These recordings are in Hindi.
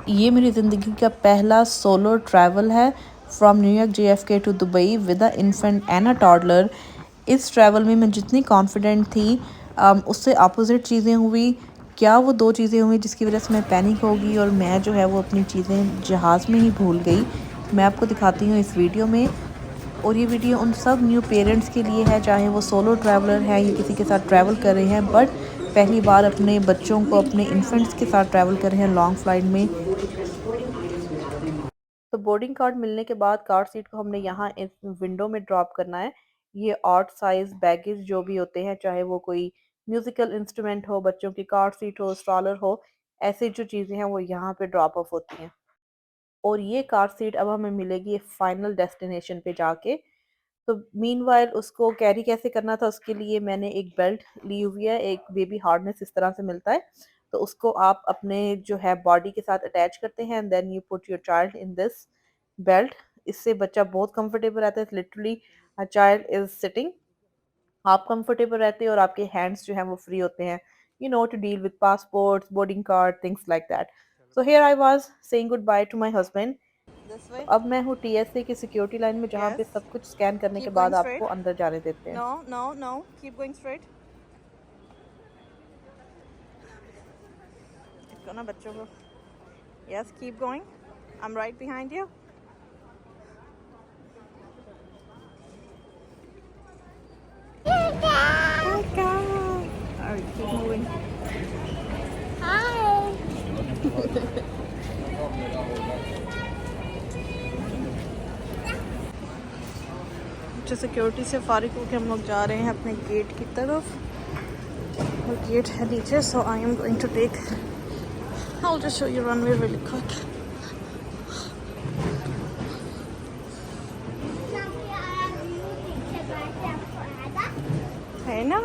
ये मेरी ज़िंदगी का पहला सोलो ट्रैवल है फ्रॉम न्यूयॉर्क JFK to Dubai with a infant and a toddler. इस ट्रैवल में मैं जितनी कॉन्फिडेंट थी उससे अपोजिट चीज़ें हुई। क्या वो दो चीज़ें हुई जिसकी वजह से मैं पैनिक हो गई और मैं जो है वो अपनी चीज़ें जहाज़ में ही भूल गई। मैं आपको दिखाती हूँ इस वीडियो में। और ये वीडियो उन सब न्यू पेरेंट्स के लिए है, चाहे वो सोलो ट्रैवलर हैं या किसी के साथ ट्रैवल कर रहे हैं, बट पहली बार अपने बच्चों को अपने इन्फेंट्स के साथ ट्रैवल कर रहे हैं लॉन्ग फ्लाइट में। तो बोर्डिंग कार्ड मिलने के बाद कार सीट को हमने यहाँ इस विंडो में ड्रॉप करना है। ये ऑड साइज बैगेज जो भी होते हैं, चाहे वो कोई म्यूजिकल इंस्ट्रूमेंट हो, बच्चों की कार सीट हो, स्ट्रॉलर हो, ऐसी जो चीज़ें हैं वो यहाँ पे ड्रॉप ऑफ होती हैं। और ये कार सीट अब हमें मिलेगी फाइनल डेस्टिनेशन पे जाके। तो मीनवाइल उसको कैरी कैसे करना था, उसके लिए मैंने एक बेल्ट ली हुई है, एक बेबी हार्नेस इस तरह से मिलता है। तो उसको आप अपने जो है बॉडी के साथ अटैच करते हैं and then you put your child in this belt. इससे बच्चा बहुत कंफर्टेबल रहता है। Literally a child is sitting, आप कंफर्टेबल रहते हैं और आपके हैंड्स जो हैं वो फ्री होते हैं, you know, to deal with passports, boarding card, things like that. So here I was saying good bye to my husband. This तो way? अब मैं हूँ TSA की सिक्योरिटी लाइन में, जहाँ Yes. पे सब कुछ स्कैन करने के Keep बाद going आपको straight. अंदर जाने देते हैं। No, no, no. Keep going straight. इसको ना बच्चों को. Yes, keep going. I'm right behind you. Okay. All right, keep moving. अच्छा, सिक्योरिटी से फारिग होकर हम लोग जा रहे हैं अपने गेट की तरफ। और गेट है नीचे, so I am going to take. I'll just show you runway really quick. है ना?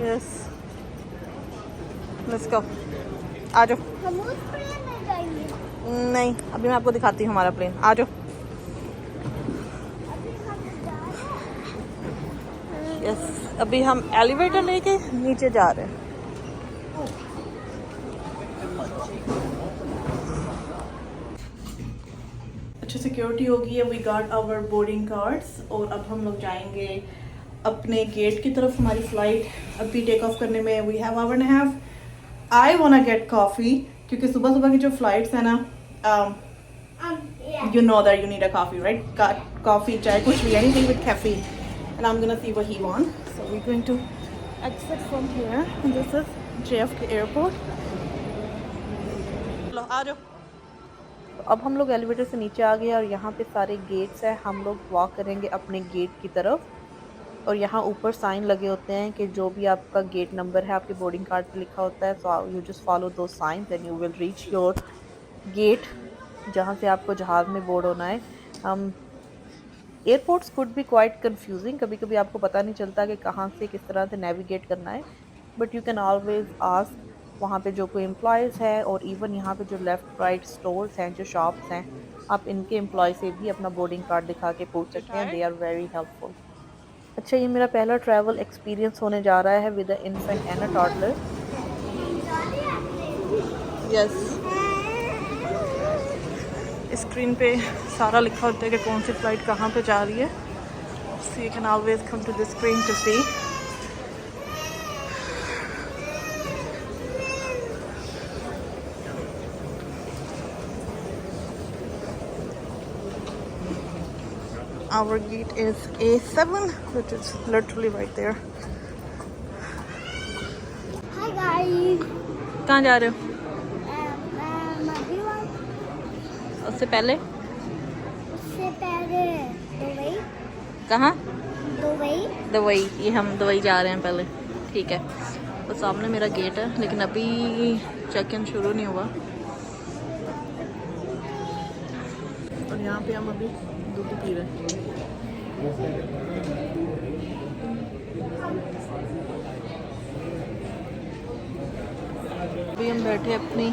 Yes. Let's go. आ जाओ। हम उस प्लेन में जाएंगे। नहीं, अभी मैं आपको दिखाती हूँ हमारा प्लेन। आ जाओ। अभी हम जा रहे हैं। यस, अभी हम एलिवेटर लेके नीचे जा रहे हैं। अच्छा, सिक्योरिटी हो गई है, we got our boarding cards और अब हम लोग जाएंगे अपने गेट की तरफ। हमारी फ्लाइट अभी टेक ऑफ करने में we have hour and half. I want get coffee क्योंकि सुबह सुबह की जो फ्लाइट्स है ना, you know that you need a coffee, right? Coffee, chai, kuch bhi, anything with caffeine. And I'm gonna see what he wants. So we're going to exit from here. And this is JFK Airport. लो, आ जाओ। तो अब हम लोग एलिवेटर से नीचे आ गए और यहाँ पे सारे गेट्स हैं। हम लोग वॉक करेंगे अपने गेट की तरफ और यहाँ ऊपर साइन लगे होते हैं कि जो भी आपका गेट नंबर है आपके बोर्डिंग कार्ड पे लिखा होता है। So you just follow the signs and you will reach your gate, जहाँ से आपको जहाज़ में बोर्ड होना है। Airports could be quite confusing, कभी कभी आपको पता नहीं चलता कि कहाँ से किस तरह से नेविगेट करना है, but you can always ask वहाँ पे जो कोई एम्प्लॉयज़ है। और इवन यहाँ पे जो लेफ़्ट राइट स्टोर्स हैं, जो शॉप्स हैं, आप इनके एम्प्लॉय से भी अपना बोर्डिंग कार्ड दिखा के पूछ You सकते हैं। They tired? Are very helpful. अच्छा, ये मेरा पहला ट्रैवल एक्सपीरियंस होने जा रहा है with a infant and a toddler. Yes. Screen पे सारा लिखा होता है कि कौन सी फ्लाइट कहाँ पे जा रही है। So you can always come to the screen to see. Our gate is A7, which is literally right there. Hi guys. कहाँ जा रहे हो? उससे पहले उससे पहले दुबई। कहाँ? दुबई। दुबई। ये हम दुबई जा रहे हैं पहले। ठीक है, वो सामने मेरा गेट है, लेकिन अभी चेक इन शुरू नहीं हुआ। और यहाँ पे हम अभी दूध पी रहे हैं। अभी हम बैठे अपनी,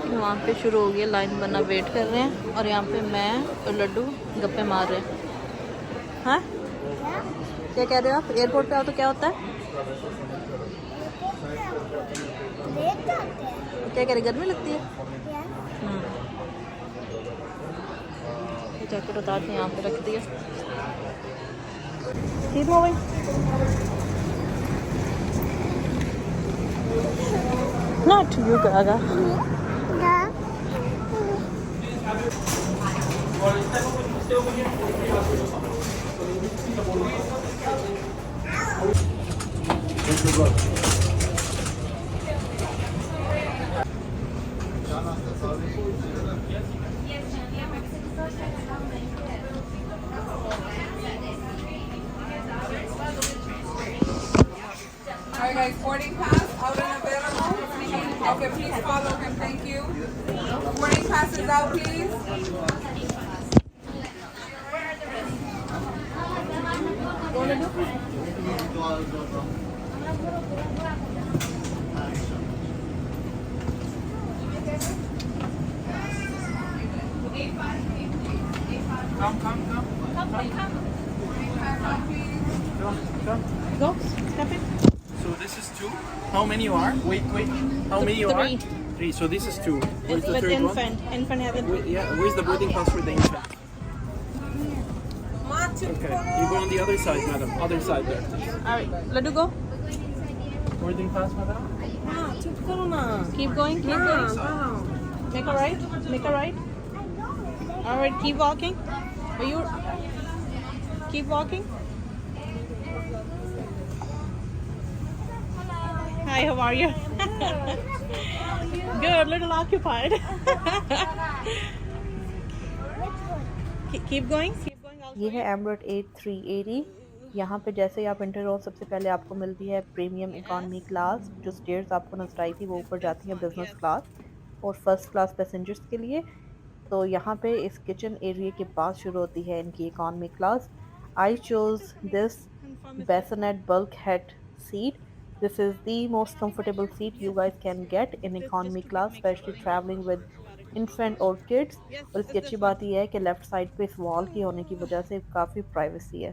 वहाँ पे शुरू हो गया, लाइन बनना वेट कर रहे हैं। और यहाँ पे मैं और लड्डू गप्पे मार रहे हैं। हाँ, क्या कह रहे हो आप? एयरपोर्ट पे आओ तो क्या होता है? लेट जाते हैं। क्या करे, गर्मी लगती है? Yeah. ये जैकेट उतार के यहाँ पे रख दिया। Keep moving. Not you, Gaga. Yeah. Alright guys, boarding pass out and available. Okay, please follow him, thank you. Boarding pass is out, please. Go, step in. So this is two. How many you are? Wait. How many you Three. are? Three. So this is two. Where's the With third infant. Infant hasn't. one? Yeah. Where's the boarding pass for the infant? Okay. You go on the other side, madam. Other side there. Alright, Laddu, go. Boarding pass, madam. Keep going, keep going. Make a right, make a right. Alright, keep walking. Are you? Keep walking. Hi, how are you? Good, little occupied. Keep going, keep going. ये है एमरेट 8380। यहाँ पे जैसे ही आप इंटर हो सबसे पहले आपको मिलती है प्रीमियम इकॉनमी क्लास। जो स्टेयर्स आपको नजर आई थी वो ऊपर जाती है बिजनेस क्लास और फर्स्ट क्लास पैसेंजर्स के लिए। तो यहाँ पे इस किचन एरिया के बाद शुरू होती है इनकी economy class. I chose this bassinet bulkhead seat. This is the most comfortable seat you guys can get in economy class, especially traveling with infant or kids. और इसकी अच्छी बात यह है कि लेफ्ट साइड पे इस वॉल की होने की वजह से काफ़ी प्राइवेसी है।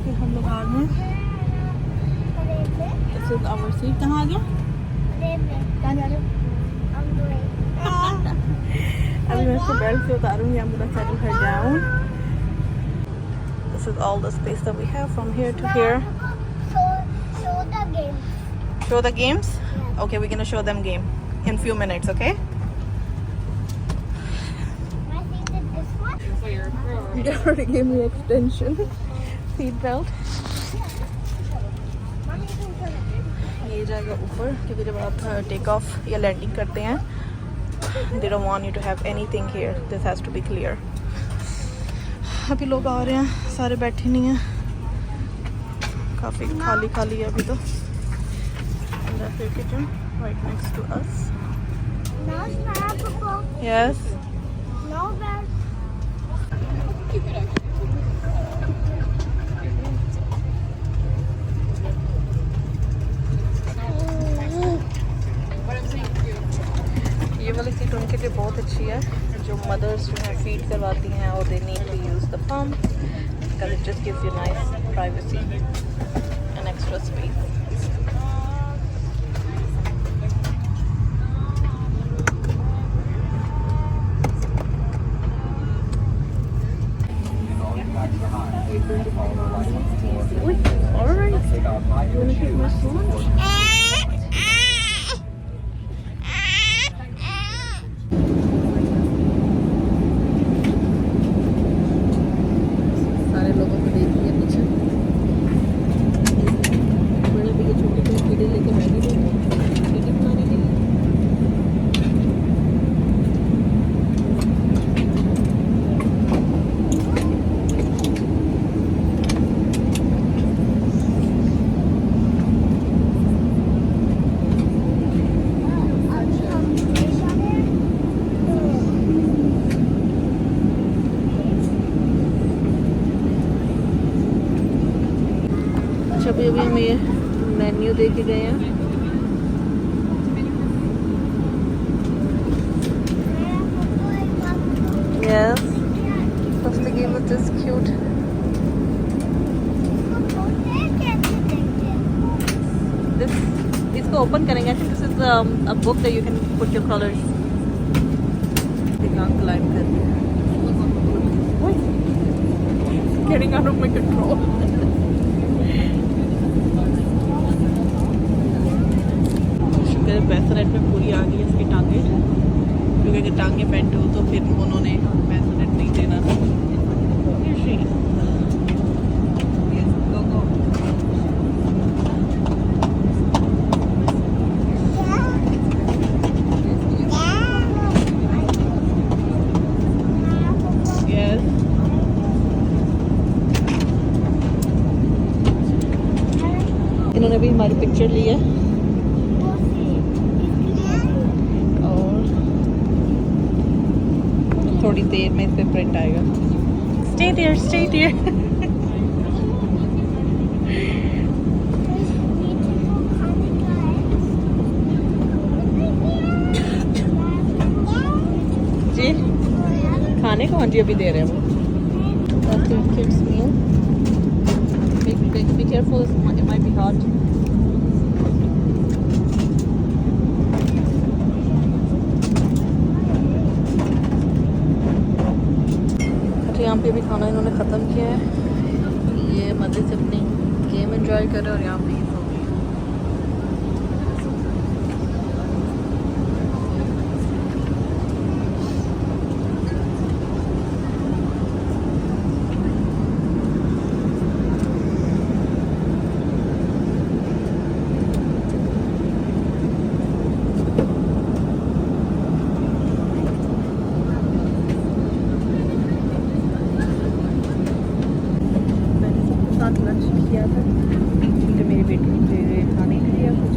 Okay, हम लोग आ गए। This is our seat. कहाँ आ गया? कहाँ जा रहे हो? अभी मैं इसको बेल्ट से उतारूंगी। I'm gonna settle her down. This is all the space that we have from here to here. Show the game. Show the games? Okay, we're gonna show them game in few minutes, okay? My seat is this one. You already gave me extension. Seat belt. Mommy, you can turn it. ये जाएगा ऊपर क्योंकि जब आप टेक ऑफ या लैंडिंग करते हैं they don't want you to have anything here. This has to be clear. अभी लोग आ रहे हैं, सारे बैठे नहीं हैं, काफ़ी खाली खाली है अभी तो। And that's your kitchen right next to us. No snap, Papa. Yes. No bed. ये वाली सीट उनके लिए बहुत अच्छी है जो मदर्स जो है फीड करवाती हैं और they need to use the pump because it just gives you nice privacy and extra space. सारे लोगों को देख लिया पीछे, बड़े भैया छोटे छोटे कीड़े लेके बैठे थे वीडियो बनाने के लिए। अच्छा अभी अभी हमें ये मेन्यू दे के गए हैं। Yes, supposed to give it this cute? This इसको open करेंगे. I think this is a book that you can put your colors. They can't climb कर रही है. Getting out of my control. शुक्र है बेसनेट में पूरी आ गई है इसकी टांगे, क्योंकि अगर टांगे बेंट हो तो फिर उन्होंने बेसनेट नहीं देना. इन्होंने भी हमारी पिक्चर ली है और थोड़ी देर में इस पे प्रिंट आएगा. Stay there, stay there. जी खाने को हाँ जी अभी दे रहे हैं वो. That's your kids meal. Be careful, it might be hot. अच्छा यहाँ पे भी खाना इन्होंने ख़त्म किया है. ये मज़े से अपनी गेम एंजॉय कर रहे हैं और यहाँ पे सो गए. लंच किया था क्योंकि मेरी बेटी मुझे खाने के लिए कुछ.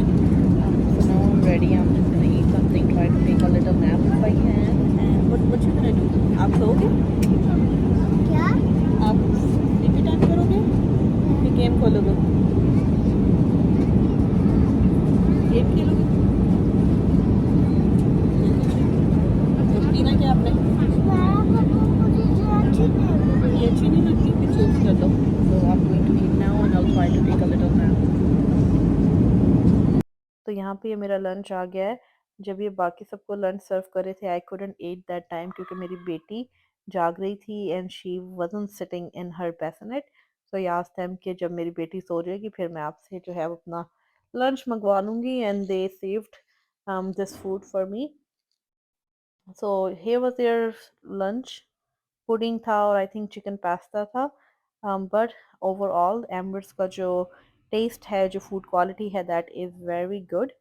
So now I'm ready. I'm just gonna eat something, try to take a little nap if I can. And what you gonna do? आप सोओगे? क्या? आप टीवी टाइम करोगे? फिर गेम खोलोगे? गेम खेलोगे? कुछ पीना क्या आपने? ये अच्छी नहीं लगती, फिर चूज कर दो. So I'm going to eat now and I'll try to take a little nap. तो यहाँ पे ये मेरा लंच आ गया है. जब ये बाकी सबको लंच सर्व कर रहे थे आई couldn't eat that time क्योंकि मेरी बेटी जाग रही थी and she wasn't sitting in her bassinet. So I asked them कि जब मेरी बेटी सो जाएगी फिर मैं आपसे जो है अपना लंच मंगवा लूँगी and they saved this food for me. So here was their lunch. Pudding था और आई थिंक चिकन पास्ता था. बट ओवरऑल एम्बर्स का जो टेस्ट है, जो फूड क्वालिटी है, दैट इज़ वेरी गुड.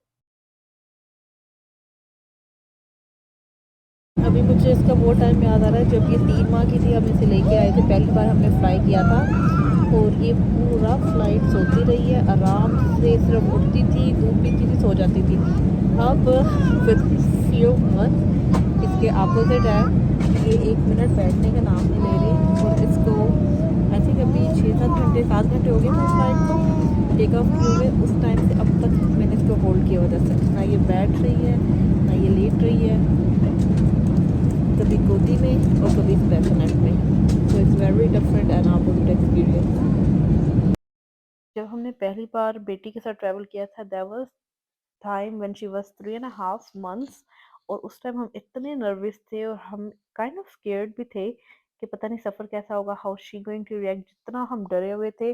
अभी मुझे इसका वो टाइम याद आ रहा है जब ये 3 माह की थी. हम इसे लेके आए थे, पहली बार हमने फ्लाई किया था और ये पूरा फ्लाइट सोती रही है आराम से, सिर्फ उठती थी, दूध पीती थी, सो जाती थी. अब विद फ्यू मंथ इसके अपोजिट है. ये 1 मिनट बैठने का नाम नहीं ले रही और इसको आई थिंक अभी 6-7 घंटे 7 घंटे हो गए थे फ्लाइट को टेक ऑफ किए हुए. उस टाइम से अब तक मैंने इसको होल्ड किया वजह से ना ये बैठ रही है ना ये लेट रही है, कभी गोदी में और कभी बैसेनेट में. So it's very different and opposite experience. जब हमने पहली बार बेटी के साथ ट्रैवल किया था that was time when she was 3.5 months और उस टाइम हम इतने नर्वस थे और हम काइंड ऑफ स्केयर्ड भी थे कि पता नहीं सफ़र कैसा होगा, how she going to react. जितना हम डरे हुए थे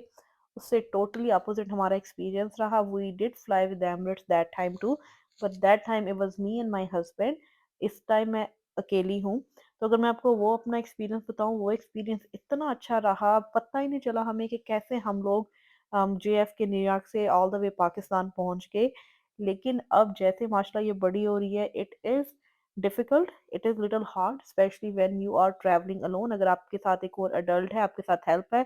उससे टोटली अपोजिट हमारा एक्सपीरियंस रहा. We did fly with Emirates that time too, but that time it was me and my husband. इस टाइम मैं अकेली हूँ. तो अगर मैं आपको वो अपना एक्सपीरियंस बताऊँ, वो एक्सपीरियंस इतना अच्छा रहा, पता ही नहीं चला हमें कि कैसे हम लोग JF के न्यूयॉर्क से ऑल द वे पाकिस्तान पहुँच गए. लेकिन अब जैसे माशाल्लाह ये बड़ी हो रही है, it is difficult, it is little hard especially when you are travelling alone. अगर आपके साथ एक और एडल्ट है, आपके साथ हेल्प है,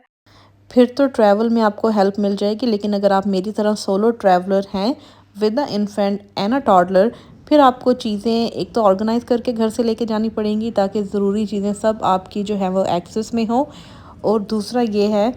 फिर तो ट्रैवल में आपको हेल्प मिल जाएगी. लेकिन अगर आप मेरी तरह सोलो ट्रैवलर हैं with a infant and a toddler, फिर आपको चीज़ें एक तो ऑर्गेनाइज़ करके घर से लेके जानी पड़ेंगी ताकि ज़रूरी चीज़ें सब आपकी जो है वो एक्सेस में हो. और दूसरा ये है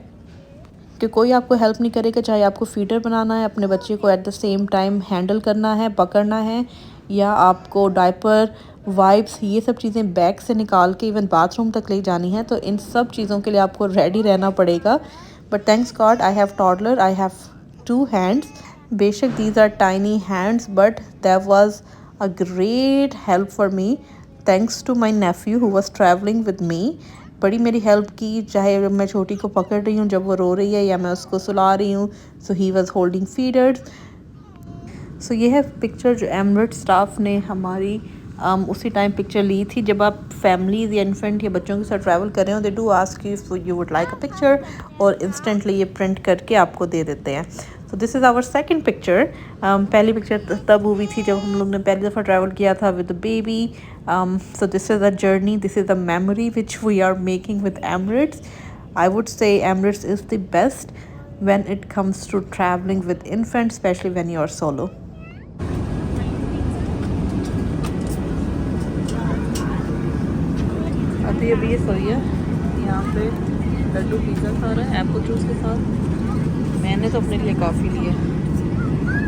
कि कोई आपको हेल्प नहीं करेगा, चाहे आपको फीडर बनाना है, अपने बच्चे को at the same time handle करना है, पकड़ना है, या आपको डायपर वाइप्स, ये सब चीज़ें बैग से निकाल के इवन बाथरूम तक ले जानी है, तो इन सब चीज़ों के लिए आपको रेडी रहना पड़ेगा। But thanks god I have toddler, I have 2 hands. बेशक these are tiny hands but that was a great help for me, thanks to my nephew who was travelling with me. बड़ी मेरी हेल्प की, चाहे मैं छोटी को पकड़ रही हूँ जब वो रो रही है या मैं उसको सुला रही हूँ, सो ही वाज होल्डिंग फीडर्स। सो ये है पिक्चर जो एमिरेट्स स्टाफ ने हमारी उसी टाइम पिक्चर ली थी। जब आप फैमिलीज या इन्फेंट या बच्चों के साथ ट्रैवल कर रहे हो, they do ask you if you would like a picture, और इंस्टेंटली ये प्रिंट करके आपको दे देते हैं। So this is our second picture. पहली पिक्चर तब हुई थी जब हम लोग ने पहली दफ़ा ट्रैवल किया था with the baby. So this is a journey, this is a memory which we are making with Emirates. I would say Emirates is the best when it comes to traveling with infants, especially when you are solo. अभी ये सोई है यहाँ पे, लड्डू पिज़्ज़ा खा रहा है एप्पल जूस के साथ। मैंने तो अपने लिए काफ़ी लिया।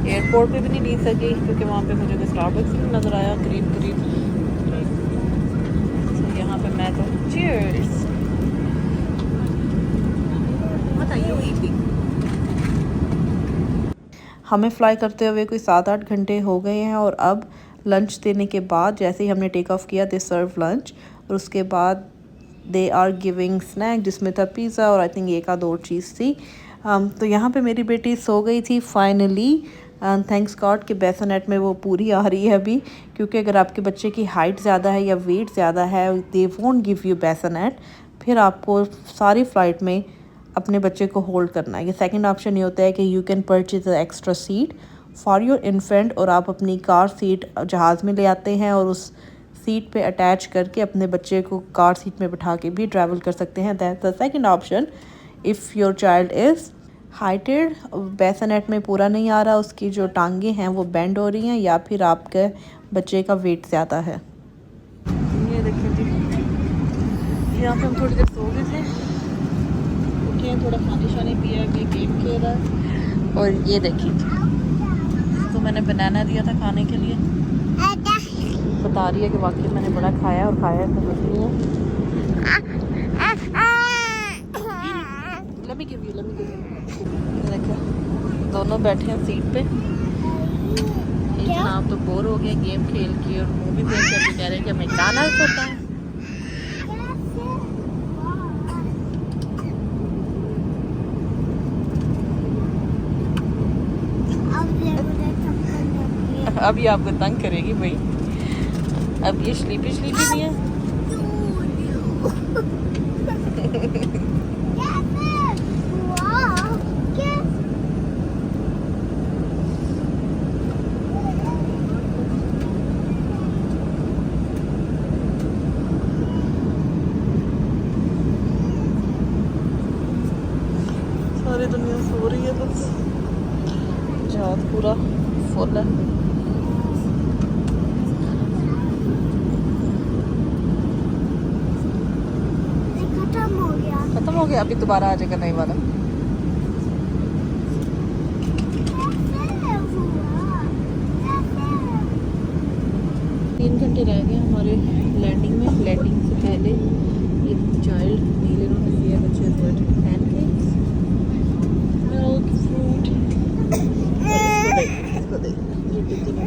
एयरपोर्ट पे भी नहीं ली सकी क्योंकि वहाँ पे मुझे स्टारबक्स भी नज़र आया करीब करीब। तो यहाँ पे मैं तो चीयर्स हमें फ़्लाई करते हुए कोई 7-8 घंटे हो गए हैं, और अब लंच देने के बाद जैसे ही हमने टेक ऑफ़ किया दे सर्व लंच, और उसके बाद दे आर गिविंग स्नैक जिसमें था पिज़्ज़ा और आई थिंक एक आध और चीज़ थी। तो यहाँ पे मेरी बेटी सो गई थी फाइनली, थैंक्स गॉड कि बेसनेट में वो पूरी आ रही है अभी, क्योंकि अगर आपके बच्चे की हाइट ज़्यादा है या वेट ज़्यादा है they won't give you bassinet, फिर आपको सारी फ़्लाइट में अपने बच्चे को होल्ड करना है। ये सेकंड ऑप्शन ये होता है कि you can purchase extra seat for your infant, और आप अपनी कार सीट जहाज़ में ले आते हैं और उस सीट पे अटैच करके अपने बच्चे को कार सीट में बिठा के भी ट्रैवल कर सकते हैं। That's the second option if your child is heighted, bassinet में पूरा नहीं आ रहा, उसकी जो टांगें हैं वो बेंड हो रही हैं, या फिर आपके बच्चे का वेट ज़्यादा है। ये देखिए जी, यहाँ पे हम थोड़ी देर सो गए थे, थोड़ा पानी शानी पिया, कि गेम खेल रहा है। और ये देखिए तो मैंने बनाना दिया था खाने के लिए, बता रही है कि वाकई मैंने बड़ा खाया और खाया तो कुछ नहीं है। देखो दोनों बैठे हैं सीट पे, एक जनाब तो बोर हो गए गेम खेल के और मूवी देख कर कह रहे हैं कि मैकडॉनल्ड्स होता है। अब ये आपको तंग करेगी भाई, अब ये स्लीपी नहीं है। सारी दुनिया सो रही है, बस जहाज पूरा फुल है। खत्म हो गया, अभी दोबारा आ जाएगा नई वाला। 3 घंटे रह गए हमारे लैंडिंग में। लैंडिंग से पहले ये चाइल्ड मील इन्होंने दिया, बच्चे पैनकेक्स, मिल्क, फ्रूट। इसको देख ये कितनी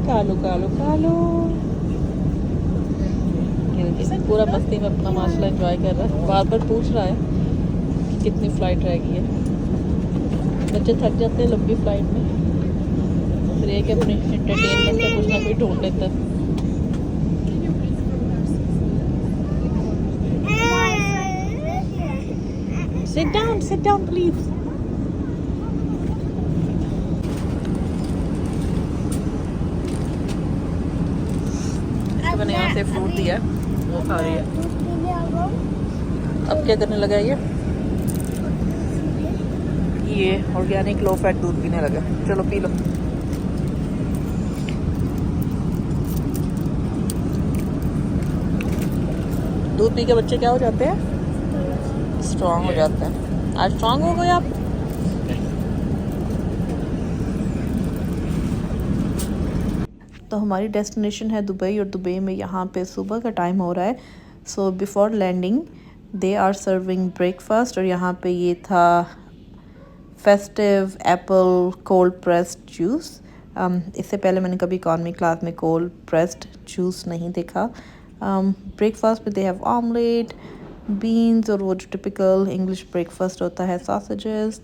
कालो कालो कालो। पूरा मस्ती में अपना माशाल्लाह एंजॉय कर रहा है, बार बार पूछ रहा है कि कितनी फ़्लाइट रह गई है। बच्चे थक जाते हैं लंबी फ़्लाइट में, फिर एक अपने एंटरटेनमेंट का कुछ ना कुछ ढूंढ लेता है। sit down please। मैंने यहाँ से फ्रूट दिया, वो खा रही है। अब क्या करने लगा ये ऑर्गेनिक लो फैट दूध पीने लगा। चलो पी लो। दूध पी के बच्चे क्या हो जाते हैं? स्ट्रॉन्ग हो जाता है। आज स्ट्रॉन्ग हो गए आप? तो हमारी डेस्टिनेशन है दुबई, और दुबई में यहाँ पे सुबह का टाइम हो रहा है। So before landing they are serving breakfast, और यहाँ पे ये था festive apple cold pressed juice. इससे पहले मैंने कभी इकॉनमी क्लास में कोल्ड प्रेस्ड जूस नहीं देखा। ब्रेकफास्ट में दे हैव ऑमलेट, बीन्स, और वो जो टिपिकल इंग्लिश ब्रेकफास्ट होता है, सॉसेजेस।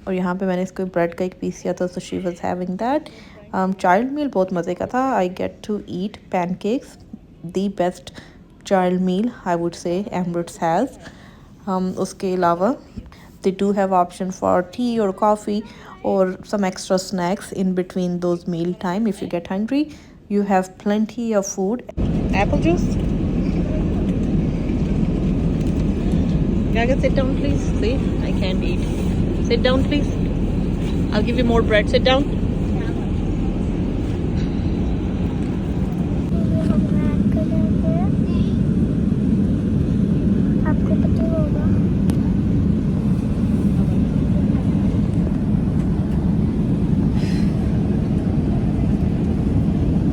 और यहाँ पे मैंने इसको ब्रेड का एक पीस किया था, so she was having that. Child meal बहुत मज़े का था। I get to eat pancakes, the best child meal I would say Emirates has. उसके अलावा they do have option for tea or coffee or some extra snacks in between those meal time. If you get hungry, you have plenty of food. Apple juice. Can I get sit down please? See, I can't eat. Sit down please. I'll give you more bread. Sit down. आपको पता होगा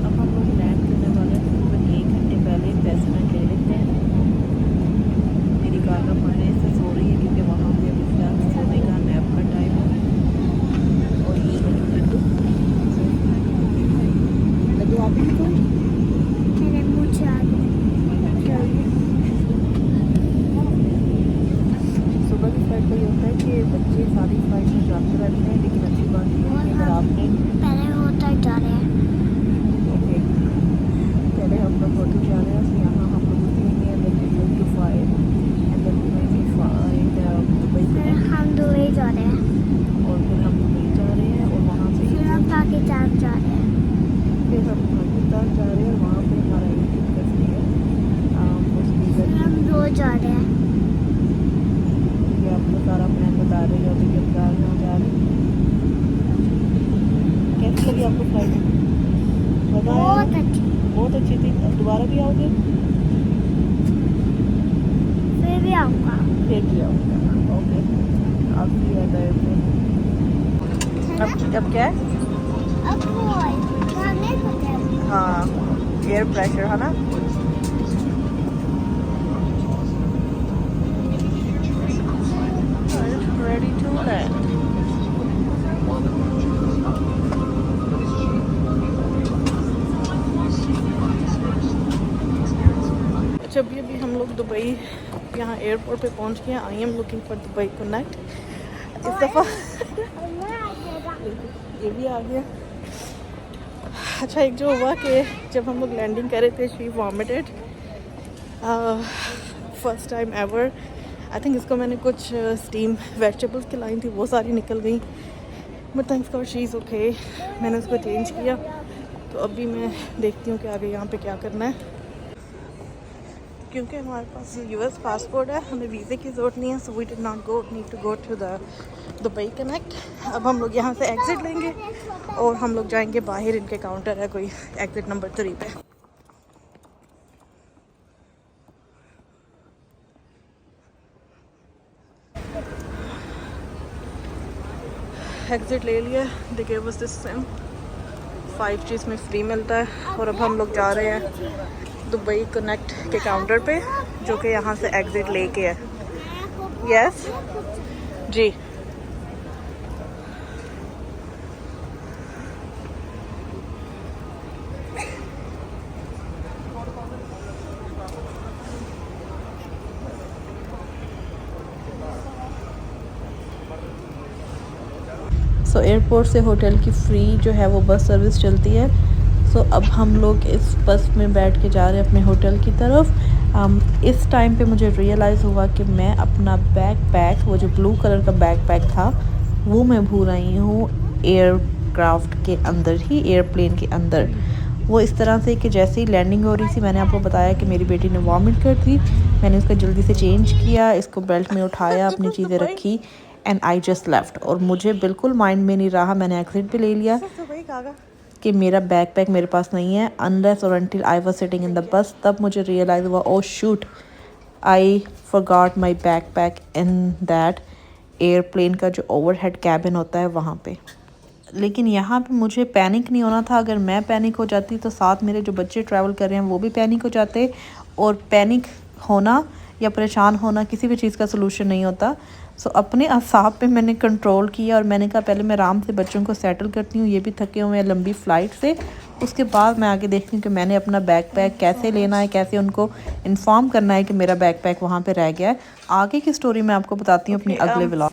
अब हम लोग लैंड करने वाले हैं। तकरीबन 1 घंटे पहले इन्वेस्टमेंट ले लेते हैं। मेरी गाना पढ़ने से सो रही है क्योंकि वहाँ पे अभी फिलहाल सोने का नैप का टाइम है। और ये लड्डू लड्डू आप भी तो मेरे मुँह से आ गए सुबह की फ्लाइट का ये होता है कि बच्चे सारी फ्लाइट में जाते रहते हैं, लेकिन अच्छी बात ये है कि अगर आपने पहले होता जा रहे हैं ओके पहले हम लोग होटल जा रहे हैं, तो यहाँ हम लोग उतरेंगे and then we going to fly and then we going to fly Dubai फिर में, हम दुबई जा रहे हैं और फिर हम दुबई जा रहे हैं और वहाँ से फिर हम पाकिस्तान जा रहे हैं फिर हम पाकिस्तान जा रहे हैं और वहाँ पे हमारा एक कस्टडी है उसकी फिर हम रोज जा रहे हैं ये आपको सारा प्लान बता रही हो। तो ये बता रहे हो जा रहे हैं। कैसी लगी आपको फ्लाइट? बहुत अच्छी बहुत अच्छी थी। अब दोबारा भी आओगे? फिर भी आऊँगा फिर भी आओगे। ओके आप भी आ गए थे। अब क्या है? अब नहीं पता है हाँ एयर प्रेशर है ना। Ready to land. जब भी हम लोग दुबई यहाँ एयरपोर्ट पे पहुँच गए हैं। I am looking for Dubai connect. इस दफ़ा ये भी आ गया। अच्छा एक जो हुआ कि जब हम लोग लैंडिंग कर रहे थे she vomited first time ever. I think इसको मैंने कुछ स्टीम वेजिटेबल्स खिलाई थी, वो सारी निकल गई, but thanks God she is okay. मैंने उसको चेंज किया। तो अभी मैं देखती हूँ कि आगे यहाँ पे क्या करना है। क्योंकि हमारे पास यूएस पासपोर्ट है, हमें वीज़े की ज़रूरत नहीं है, so we did not need to go to the Dubai connect. अब हम लोग यहाँ से एग्ज़िट लेंगे और हम लोग जाएंगे बाहर। इनके काउंटर है कोई एग्ज़िट नंबर 3 पे। एग्ज़िट ले लिया। They give us this SIM 5G इसमें फ्री मिलता है। और अब हम लोग जा रहे हैं दुबई कनेक्ट के काउंटर पे, जो कि यहाँ से एग्ज़िट लेके है। यस जी सो एयरपोर्ट से होटल की फ़्री जो है वो बस सर्विस चलती है। सो अब हम लोग इस बस में बैठ के जा रहे हैं अपने होटल की तरफ। इस टाइम पे मुझे रियलाइज़ हुआ कि मैं अपना बैकपैक, वो जो ब्लू कलर का बैकपैक था, वो मैं भूल आई हूँ एयरक्राफ्ट के अंदर ही, एयरप्लेन के अंदर। वो इस तरह से कि जैसे ही लैंडिंग हो रही थी, मैंने आपको बताया कि मेरी बेटी ने वॉमिट कर दी। मैंने उसका जल्दी से चेंज किया, इसको बेल्ट में उठाया, अपनी चीज़ें रखी एंड आई जस्ट लेफ्ट। और मुझे बिल्कुल माइंड में नहीं रहा, मैंने एग्जिट भी ले लिया कि मेरा बैकपैक मेरे पास नहीं है, अनलेस और until I was sitting in the bus. तब मुझे रियलाइज़ हुआ, oh shoot I forgot my backpack in that airplane का जो ओवरहेड कैबिन होता है वहाँ पे। लेकिन यहाँ पे मुझे पैनिक नहीं होना था। अगर मैं पैनिक हो जाती तो साथ मेरे जो बच्चे ट्रैवल कर रहे हैं वो भी पैनिक हो जाते, और पैनिक होना या परेशान होना किसी भी चीज़ का सलूशन नहीं होता। सो अपने असाब पे मैंने कंट्रोल किया और मैंने कहा पहले मैं आराम से बच्चों को सेटल करती हूँ, ये भी थके हुए हैं लंबी फ़्लाइट से। उसके बाद मैं आगे देखती हूँ कि मैंने अपना बैकपैक कैसे लेना है, कैसे उनको इन्फॉर्म करना है कि मेरा बैकपैक वहाँ पे रह गया है। आगे की स्टोरी मैं आपको बताती हूँ अपनी अगले व्लॉग।